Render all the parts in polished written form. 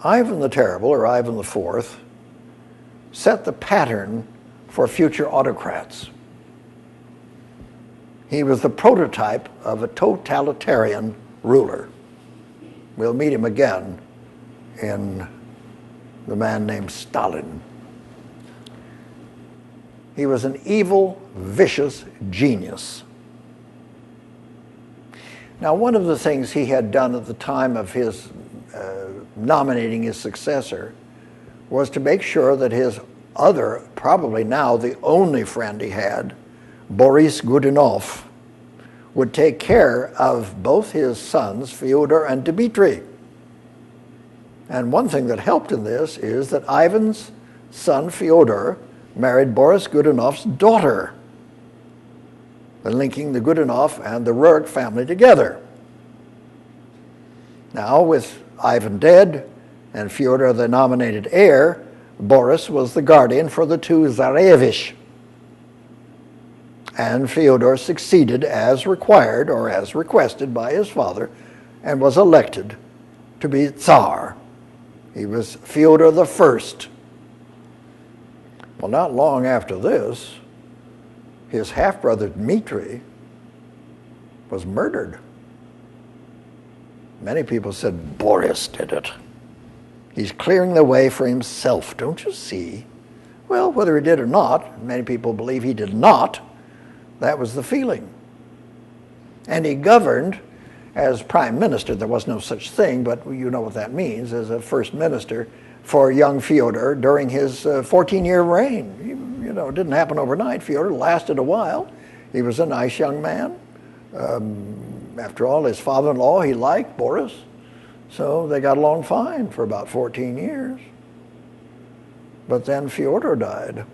Ivan the Terrible, or Ivan IV, set the pattern for future autocrats. He was the prototype of a totalitarian ruler. We'll meet him again in the man named Stalin. He was an evil, vicious genius. Now, one of the things he had done at the time of his nominating his successor was to make sure that his other, probably now the only friend he had, Boris Godunov, would take care of both his sons, Feodor and Dmitri. And one thing that helped in this is that Ivan's son, Feodor, married Boris Godunov's daughter, linking the Godunov and the Rurik family together. Now, with Ivan dead and Feodor the nominated heir, Boris was the guardian for the two Tsarevichs. And Feodor succeeded as required or as requested by his father and was elected to be Tsar. He was Feodor the First. Well, not long after this, his half-brother Dmitri was murdered. Many people said Boris did it. He's clearing the way for himself, don't you see? Well, whether he did or not, many people believe he did not. That was the feeling. And he governed as prime minister. There was no such thing, but you know what that means, as a first minister for young Feodor during his 14-year reign. You know, it didn't happen overnight. Feodor lasted a while. He was a nice young man. After all, his father-in-law, he liked Boris. So they got along fine for about 14 years. But then Feodor died.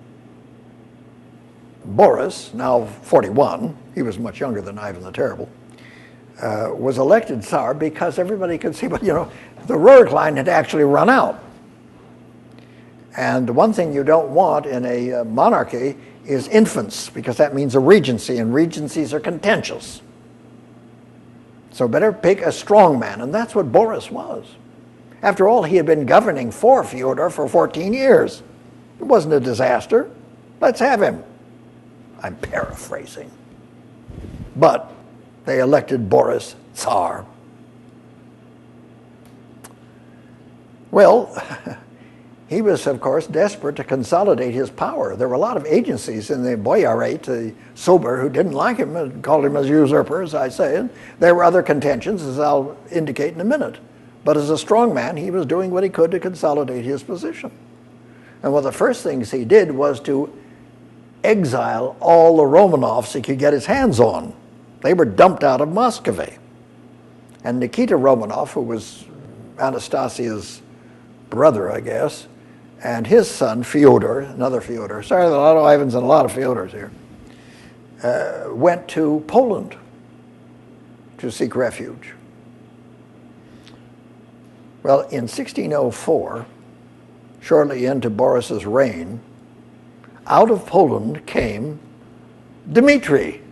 Boris, now 41, he was much younger than Ivan the Terrible, was elected Tsar because everybody could see, but you know, the Rurik line had actually run out. And the one thing you don't want in a monarchy is infants, because that means a regency, and regencies are contentious. So better pick a strong man, and that's what Boris was. After all, he had been governing for Feodor for 14 years. It wasn't a disaster. Let's have him. I'm paraphrasing. But they elected Boris Tsar. Well, he was, of course, desperate to consolidate his power. There were a lot of agencies in the boyarate, the sober, who didn't like him and called him a usurper, as I say. And there were other contentions, as I'll indicate in a minute. But as a strong man, he was doing what he could to consolidate his position. And one of the first things he did was to exile all the Romanovs he could get his hands on. They were dumped out of Muscovy. And Nikita Romanov, who was Anastasia's brother, I guess, and his son, Feodor, another Feodor, sorry, there are a lot of Ivans and a lot of Feodors here, went to Poland to seek refuge. Well, in 1604, shortly into Boris's reign, out of Poland came Dmitri,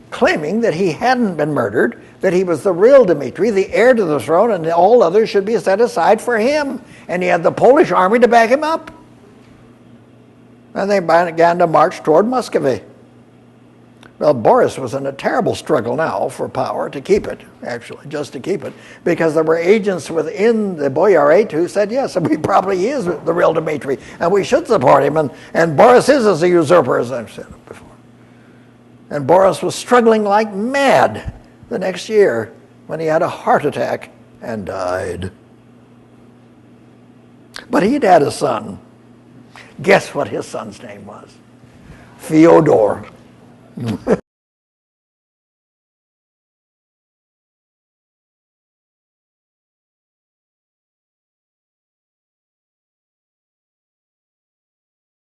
claiming that he hadn't been murdered, that he was the real Dmitri, the heir to the throne, and all others should be set aside for him. And he had the Polish army to back him up. And they began to march toward Muscovy. Well, Boris was in a terrible struggle now for power, to keep it, actually, just to keep it, because there were agents within the boyarate who said, yes, he probably is the real Dmitri, and we should support him, and Boris is a usurper, as I've said before. And Boris was struggling like mad the next year when he had a heart attack and died. But he'd had a son. Guess what his son's name was? Feodor.